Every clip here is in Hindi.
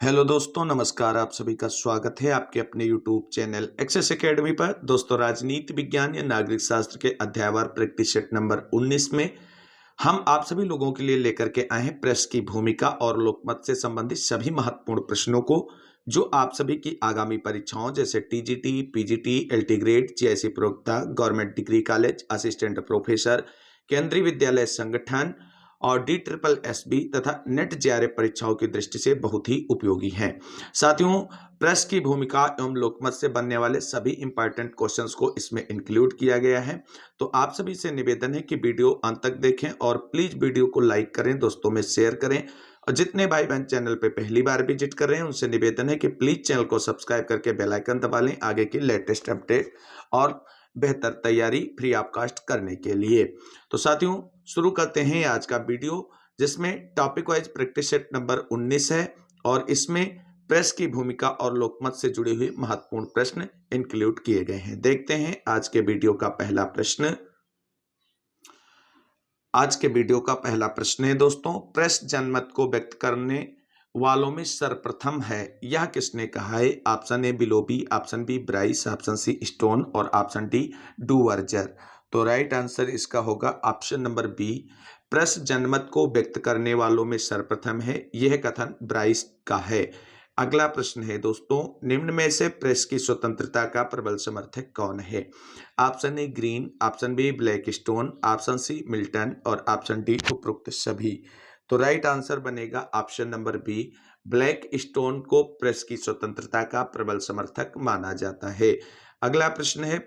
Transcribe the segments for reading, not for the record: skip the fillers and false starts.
हेलो दोस्तों, नमस्कार। आप सभी का स्वागत है आपके अपने यूट्यूब चैनल एक्सेस एकेडमी पर। दोस्तों, राजनीति विज्ञान या नागरिक शास्त्र के अध्यायवार प्रैक्टिस सेट नंबर 19 में हम आप सभी लोगों के लिए लेकर के आए हैं प्रेस की भूमिका और लोकमत से संबंधित सभी महत्वपूर्ण प्रश्नों को, जो आप सभी की आगामी परीक्षाओं जैसे TGT, PGT, LT grade, GIC प्रवक्ता, government degree college, assistant professor, Kendriya Vidyalaya Sangathan और डी ट्रिपल एस बी तथा नेट जेआरएफ परीक्षाओं की दृष्टि से बहुत ही उपयोगी हैं। साथियों, प्रेस की भूमिका एवं लोकमत से बनने वाले सभी इंपॉर्टेंट क्वेश्चंस को इसमें इंक्लूड किया गया है। तो आप सभी से निवेदन है कि वीडियो अंत तक देखें और प्लीज वीडियो को लाइक करें, दोस्तों में शेयर करें। और जितने भाई बहन चैनल पे पहली बार विजिट कर रहे हैं उनसे निवेदन है कि प्लीज चैनल को सब्सक्राइब करके बेल आइकन दबा लें आगे की लेटेस्ट अपडेट और बेहतर तैयारी फ्री ऑफ कास्ट करने के लिए। तो साथियों, शुरू करते हैं आज का वीडियो, जिसमें topic wise practice set number 19 है और इसमें प्रेस की भूमिका और लोकमत से जुड़े हुए महत्वपूर्ण प्रश्न इंक्लूड किए गए हैं। देखते हैं आज के वीडियो का पहला प्रश्न। आज के वीडियो का पहला प्रश्न है दोस्तों, प्रेस जनमत को व्यक्त करने वालों में सर्वप्रथम है, यह किसने कहा है? Option A Willoughby, option B Bryce, option C Stone और ऑप्शन डी डूवर्जर। तो राइट आंसर इसका होगा ऑप्शन नंबर बी। प्रेस जनमत को व्यक्त करने वालों में सर्वप्रथम है, यह कथन ब्राइस का है। अगला प्रश्न है दोस्तों, निम्न में से प्रेस की स्वतंत्रता का प्रबल समर्थक कौन है? Option A Green, option B Blackstone, option C Milton और ऑप्शन डी उपरोक्त सभी। तो राइट आंसर बनेगा option number B. Blackstone को प्रेस की स्वतंत्रता का प्रबल समर्थक माना जाता है। अगला प्रश्न है,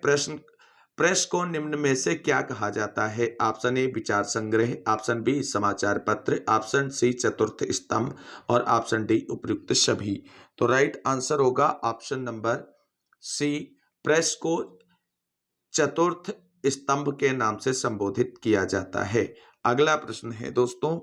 प्रेस को निम्न में से क्या कहा जाता है? ऑप्शन ए विचार संग्रह, ऑप्शन बी समाचार पत्र, ऑप्शन सी चतुर्थ स्तंभ और ऑप्शन डी उपयुक्त सभी। तो राइट आंसर होगा ऑप्शन नंबर सी। प्रेस को चतुर्थ स्तंभ के नाम से संबोधित किया जाता है। अगला प्रश्न है दोस्तों,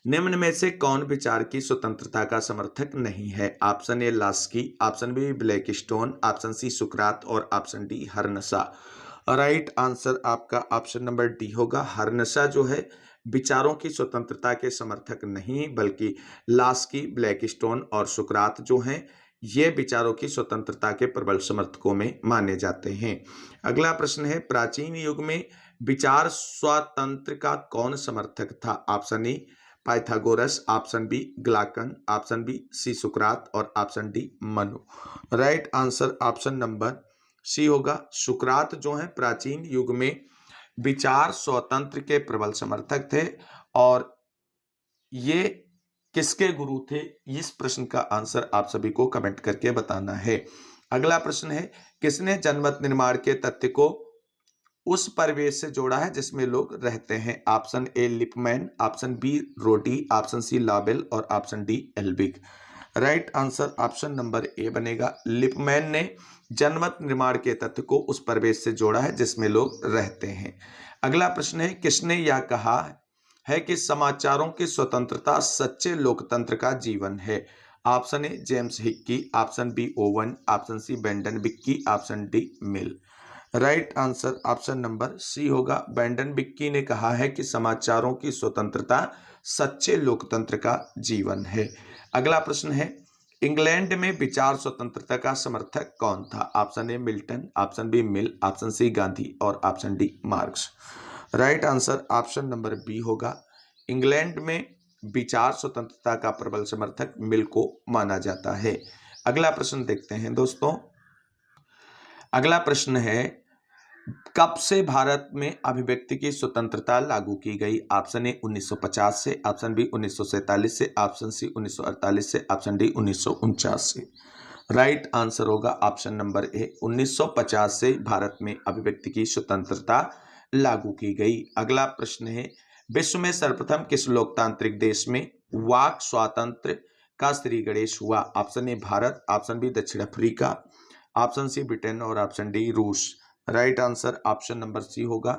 निम्न में से कौन विचार की स्वतंत्रता का समर्थक नहीं है? Option A Laski, option B Blackstone, option C सुकरात और ऑप्शन डी हरनसा। राइट आंसर आपका ऑप्शन नंबर डी होगा। हरनसा जो है विचारों की स्वतंत्रता के समर्थक नहीं, बल्कि लास्की, ब्लैक स्टोन और सुकरात जो हैं ये विचारों की स्वतंत्रता के प्रबल समर्थकों में माने जाते हैं। अगला प्रश्न है, प्राचीन युग में विचार स्वातंत्र का कौन समर्थक था? Option A Pythagoras, option B Glaucon, option B C सुकरात और option D Manu. Right answer option number C होगा। सुकरात जो है प्राचीन युग में विचार स्वतंत्र के प्रबल समर्थक थे और ये किसके गुरु थे? इस प्रश्न का आंसर आप सभी को कमेंट करके बताना है। अगला प्रश्न है, किसने जनमत निर्माण के तथ्य को उस परिवेश से जोड़ा है जिसमें लोग रहते हैं? Option A Lippmann, option B Roddy, option C Labelle और option D Albig. Right answer option number A बनेगा। लिपमैन ने जनमत निर्माण के तथ्य को उस परिवेश से जोड़ा है जिसमें लोग रहते हैं। अगला प्रश्न है, किसने यह कहा है कि समाचारों की स्वतंत्रता सच्चे लोकतंत्र का जीवन है? Option A James Hickey, option B Owen, option C Benden Bickey, option D Mill. Right answer option number C होगा। बेंडन बिक्की ने कहा है कि समाचारों की स्वतंत्रता सच्चे लोकतंत्र का जीवन है। अगला प्रश्न है, इंग्लैंड में विचार स्वतंत्रता का समर्थक कौन था? Option A Milton, option B Mill, option C Gandhi और option D Marx. Right answer option number B होगा। इंग्लैंड में विचार स्वतंत्रता का प्रबल समर्थक मिल को माना जाता है। अगला प्रश्न देखते हैं दोस्तों। अगला प्रश्न है, कब से भारत में अभिव्यक्ति की स्वतंत्रता लागू की गई? ऑप्शन ए 1950 से, ऑप्शन बी 1947 से, ऑप्शन सी 1948 से, ऑप्शन डी 1949 से। राइट आंसर होगा ऑप्शन नंबर ए 1950 से भारत में अभिव्यक्ति की स्वतंत्रता लागू की गई। अगला प्रश्न है, विश्व में सर्वप्रथम किस लोकतांत्रिक देश में वाक स्वातंत्र्य का श्री गणेश हुआ? Option A Bharat, option B दक्षिण अफ्रीका, ऑप्शन सी ब्रिटेन और ऑप्शन डी रूस। Right answer option number C होगा।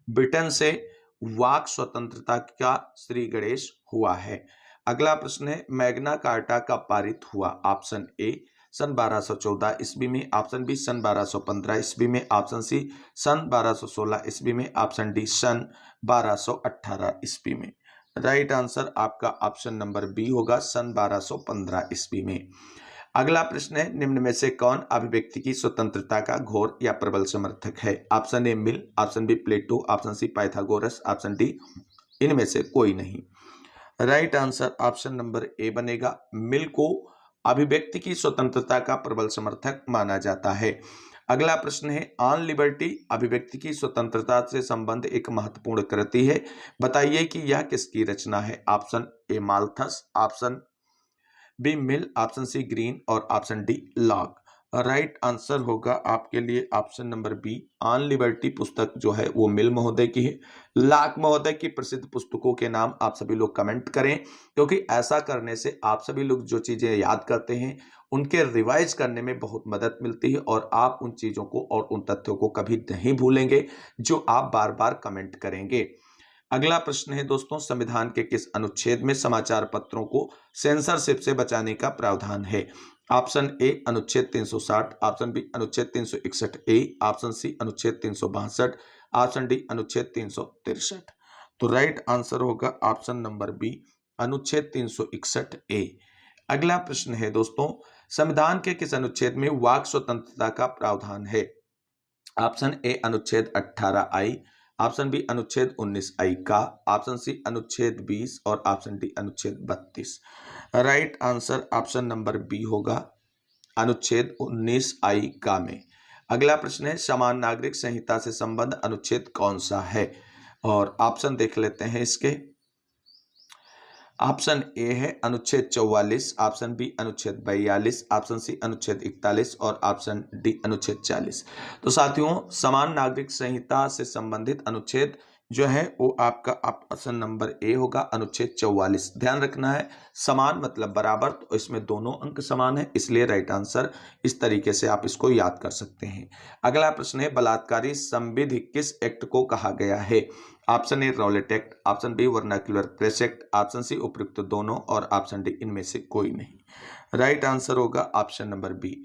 ब्रिटेन से वाक स्वतंत्रता का श्री गणेश हुआ है। अगला प्रश्न है, मैग्ना कार्टा कब पारित हुआ? ऑप्शन ए सन 1214 ईस्वी में, ऑप्शन बी सन 1215 ईस्वी में, ऑप्शन सी सन 1216 ईस्वी में, ऑप्शन डी सन 1218 ईस्वी में। राइट आंसर आपका ऑप्शन नंबर बी होगा, सन 1215 ईस्वी में। अगला प्रश्न है, निम्न में से कौन अभिव्यक्ति की स्वतंत्रता का घोर या प्रबल समर्थक है? Option A Mill, option B Plato, option C Pythagoras, option D इनमें से कोई नहीं। Right answer option number A बनेगा। मिल को अभिव्यक्ति की स्वतंत्रता का प्रबल समर्थक माना जाता है। अगला प्रश्न है, ऑन लिबर्टी अभिव्यक्ति की स्वतंत्रता से संबंध एक महत्वपूर्ण कृति है, बताइए कि यह किसकी रचना है? Option A Malthus, option B Mill, option C Green और option D Locke. Right answer होगा आपके लिए option number B, On Liberty पुस्तक जो है वो मिल महोदय की है। लॉक महोदय की प्रसिद्ध पुस्तकों के नाम आप सभी लोग कमेंट करें, क्योंकि ऐसा करने से आप सभी लोग जो चीजें याद करते हैं उनके रिवाइज करने में बहुत मदद मिलती है और आप उन चीजों को और उन तथ्यों को कभी नहीं भूलेंगे जो आप बार बार कमेंट करेंगे। अगला प्रश्न है दोस्तों, संविधान के किस अनुच्छेद में समाचार पत्रों को सेंसरशिप से बचाने का प्रावधान है? ऑप्शन ए अनुच्छेद 360, ऑप्शन बी अनुच्छेद 361 ए, ऑप्शन सी अनुच्छेद 362, ऑप्शन डी अनुच्छेद 363। तो राइट आंसर होगा ऑप्शन नंबर बी, अनुच्छेद 361 ए। अगला प्रश्न है दोस्तों, संविधान के किस अनुच्छेद में वाक स्वतंत्रता का प्रावधान है? ऑप्शन ए अनुच्छेद 18 आई, ऑप्शन बी अनुच्छेद 19 आई का, ऑप्शन सी अनुच्छेद 20 और ऑप्शन डी अनुच्छेद 32। Right answer option number B होगा, अनुच्छेद 19 आई का में। अगला प्रश्न है, समान नागरिक संहिता से संबद्ध अनुच्छेद कौन सा है? और ऑप्शन देख लेते हैं इसके। ऑप्शन ए है अनुच्छेद 44, ऑप्शन बी अनुच्छेद 42, ऑप्शन सी अनुच्छेद 41 और ऑप्शन डी अनुच्छेद 40। तो साथियों, समान नागरिक संहिता से संबंधित अनुच्छेद जो है वो आपका ऑप्शन नंबर ए होगा, अनुच्छेद 44। ध्यान रखना है, समान मतलब बराबर, तो इसमें दोनों अंक समान है, इसलिए राइट आंसर इस तरीके से आप इसको याद कर सकते हैं। अगला प्रश्न है, बलात्कारी संविधि किस एक्ट को कहा गया है? Option A Rowlatt act, option B vernacular press act, option C उपयुक्त दोनों और ऑप्शन डी इनमें से कोई नहीं। राइट आंसर होगा option number B,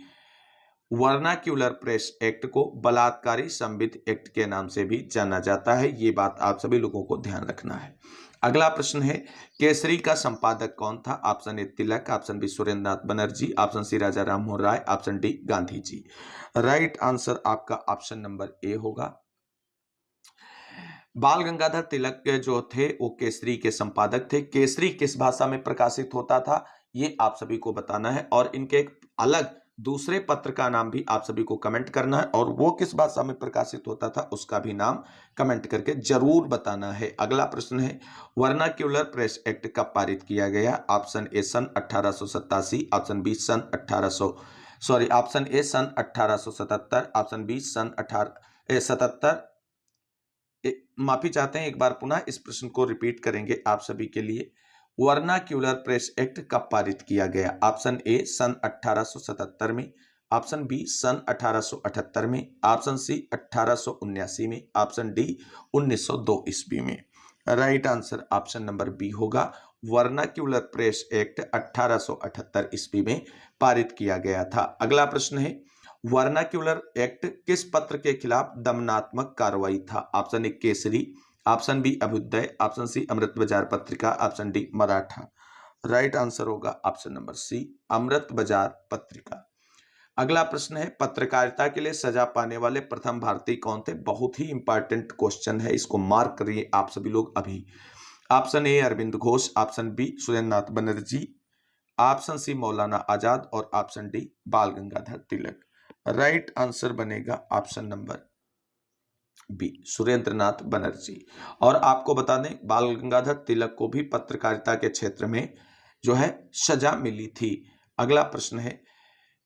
vernacular press act को बलात्कारी संविधि एक्ट के नाम से भी जाना जाता है। ये बात आप सभी लोगों को ध्यान रखना है। अगला प्रश्न है, केसरी का संपादक कौन था? Option A Tilak, option B Surendra Nath Banerjee, option C Raja Rammohan Roy, option D Gandhi ji. Right answer आपका ऑप्शन नंबर ए होगा। बाल गंगाधर तिलक के जो थे वो केसरी के संपादक थे। केसरी किस भाषा में प्रकाशित होता था ये आप सभी को बताना है, और इनके एक अलग दूसरे पत्र का नाम भी आप सभी को कमेंट करना है, और वो किस भाषा में प्रकाशित होता था उसका भी नाम कमेंट करके जरूर बताना है। अगला प्रश्न है, वर्नाक्यूलर प्रेस एक्ट कब पारित किया गया? ऑप्शन ए सन 1887, ऑप्शन बी सन 1877, ऑप्शन बी सन 1877। माफी चाहते हैं, एक बार पुनः इस प्रश्न को रिपीट करेंगे आप सभी के लिए। वर्नाक्यूलर प्रेस एक्ट कब पारित किया गया? ऑप्शन ए सन 1877 में, ऑप्शन बी सन 1878 में, ऑप्शन सी 1879 में, ऑप्शन डी 1902 ईस्वी में। Right answer option number B होगा, वर्नाक्यूलर प्रेस एक्ट 1878 ईस्वी में पारित किया गया था। अगला प्रश्न है, वर्नाक्यूलर एक्ट किस पत्र के खिलाफ दमनात्मक कार्रवाई था? Option A Kesari, option B Abhyudaya, option C Amrit Bazar Patrika, option D Maratha. Right answer होगा option number C, Amrit Bazar Patrika. अगला प्रश्न है, पत्रकारिता के लिए सजा पाने वाले प्रथम भारतीय कौन थे? बहुत ही इंपॉर्टेंट क्वेश्चन है, इसको मार्क करिए आप सभी लोग अभी। Option A Aurobindo Ghosh, option B Surendra Nath Banerjee, option C Maulana Azad और option D Bal Gangadhar Tilak. Right answer बनेगा option number B, Surendra Nath Banerjee. और आपको बता दें, बाल गंगाधर तिलक को भी पत्रकारिता के क्षेत्र में जो है सजा मिली थी। अगला प्रश्न है,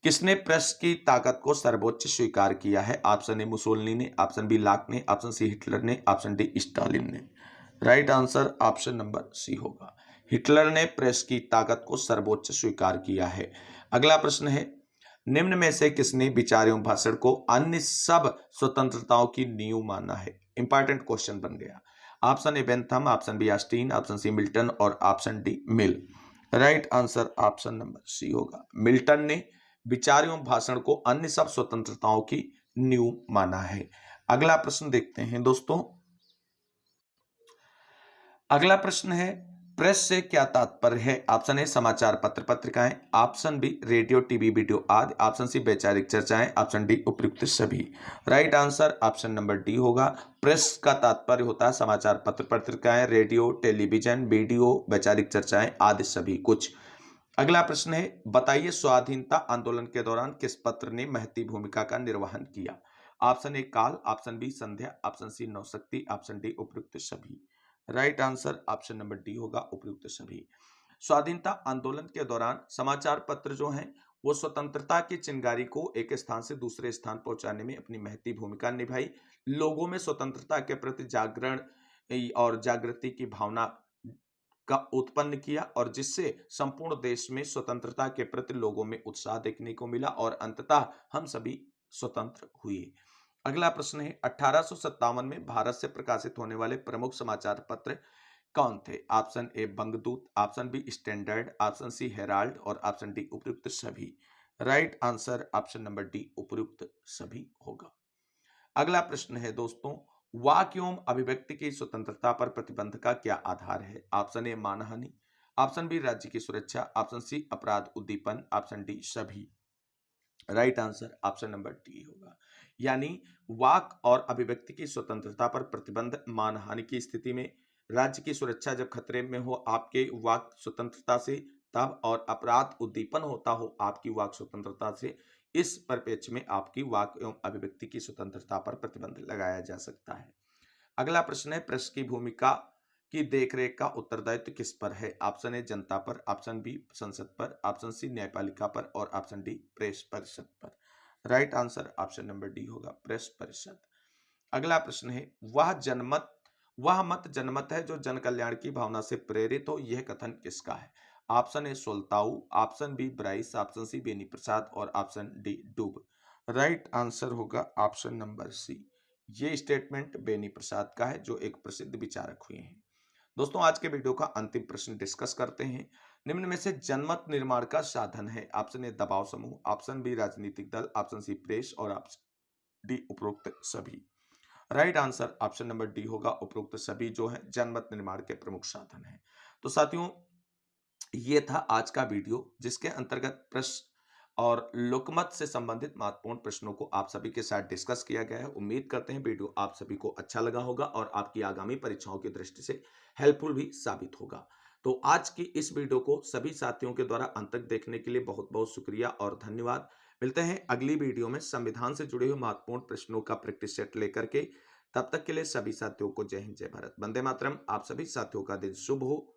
किसने प्रेस की ताकत को सर्वोच्च स्वीकार किया है? ऑप्शन ए मुसोलिनी ने, ऑप्शन बी लाक ने, ऑप्शन सी हिटलर ने, ऑप्शन डी स्टालिन ने। Right answer option number C होगा, हिटलर ने प्रेस की ताकत को सर्वोच्च स्वीकार किया है। अगला प्रश्न है, निम्न में से किसने विचार एवं भाषण को अन्य सब स्वतंत्रताओं की नींव माना है? इंपॉर्टेंट क्वेश्चन बन गया। Option A Bentham, option B Austin, option C Milton और option D Mill. Right answer option number C होगा, मिल्टन ने विचार एवं भाषण को अन्य सब स्वतंत्रताओं की नींव माना है। अगला प्रश्न देखते हैं दोस्तों। अगला प्रश्न है, प्रेस से क्या तात्पर्य है? ऑप्शन ए समाचार पत्र पत्रिकाएं, option B radio TV video आदि, ऑप्शन सी वैचारिक चर्चाएं, ऑप्शन डी उपयुक्त सभी। Right answer option number D होगा। प्रेस का तात्पर्य होता है समाचार पत्र पत्रिकाएं, रेडियो टेलीविजन वीडियो वैचारिक चर्चाएं आदि सभी कुछ। अगला प्रश्न है, बताइए स्वाधीनता आंदोलन के दौरान किस पत्र ने महती भूमिका का निर्वहन किया? ऑप्शन ए काल, ऑप्शन बी संध्या, option C Navshakti, option D उपयुक्त सभी। Right answer option number D होगा, उपयुक्त सभी। स्वाधीनता आंदोलन के दौरान समाचार पत्र जो हैं वो स्वतंत्रता की चिंगारी को एक स्थान से दूसरे स्थान पहुंचाने में अपनी महती भूमिका निभाई। लोगों में स्वतंत्रता के प्रति जागरण और जागृति की भावना का उत्पन्न किया और जिससे संपूर्ण देश में स्वतंत्रता के प्रति लोगों में उत्साह देखने को मिला और अंततः हम सभी स्वतंत्र हुए। अगला प्रश्न है, 1857 में भारत से प्रकाशित होने वाले प्रमुख समाचार पत्र कौन थे? Option A Bangadoot, option B Standard, option C Herald और ऑप्शन डी उपयुक्त सभी। Right answer option number D उपयुक्त सभी होगा। अगला प्रश्न है दोस्तों, वाक एवं अभिव्यक्ति की स्वतंत्रता पर प्रतिबंध का क्या आधार है? ऑप्शन ए मानहानि, ऑप्शन बी राज्य की सुरक्षा, ऑप्शन सी अपराध उद्दीपन, ऑप्शन डी सभी। Right answer option number D होगा। यानी वाक और अभिव्यक्ति की स्वतंत्रता पर प्रतिबंध मानहानि की स्थिति में, राज्य की सुरक्षा जब खतरे में हो आपके वाक स्वतंत्रता से तब, और अपराध उद्दीपन होता हो आपकी वाक स्वतंत्रता से, इस परिप्रेक्ष्य में आपकी वाक एवं अभिव्यक्ति की स्वतंत्रता पर प्रतिबंध लगाया जा सकता है। अगला प्रश्न है, प्रेस की भूमिका की देखरेख का उत्तरदायित्व किस पर है? ऑप्शन ए जनता पर, ऑप्शन बी संसद पर, ऑप्शन सी न्यायपालिका पर और ऑप्शन डी प्रेस परिषद पर। Right answer option number D होगा, प्रेस परिषद। अगला प्रश्न है, वह मत जनमत है जो जन कल्याण की भावना से प्रेरित हो, यह कथन किसका है? Option A Soltau, option B Bryce, option C Beni Prasad और ऑप्शन डी डूब। राइट आंसर होगा ऑप्शन नंबर सी। ये स्टेटमेंट बेनी प्रसाद का है जो एक प्रसिद्ध विचारक हुए हैं। दोस्तों आज के वीडियो का अंतिम प्रश्न डिस्कस करते हैं। निम्न में से जनमत निर्माण का साधन है? ऑप्शन ए दबाव समूह, ऑप्शन बी राजनीतिक दल, ऑप्शन सी प्रेस और ऑप्शन डी उपरोक्त सभी। Right answer option number D होगा, उपरोक्त सभी जो है जनमत निर्माण के प्रमुख साधन है। तो साथियों ये था आज का वीडियो जिसके अंतर्गत प्रश्न और लोकमत से संबंधित महत्वपूर्ण प्रश्नों को आप सभी के साथ डिस्कस किया गया है। उम्मीद करते हैं वीडियो आप सभी को अच्छा लगा होगा और आपकी आगामी परीक्षाओं की दृष्टि से हेल्पफुल भी साबित होगा। तो आज की इस वीडियो को सभी साथियों के द्वारा अंत तक देखने के लिए बहुत बहुत शुक्रिया और धन्यवाद। मिलते हैं अगली वीडियो में संविधान से जुड़े हुए महत्वपूर्ण प्रश्नों का प्रैक्टिस सेट लेकर के। तब तक के लिए सभी साथियों को जय हिंद, जय भारत, वंदे मातरम। आप सभी साथियों का दिन शुभ हो।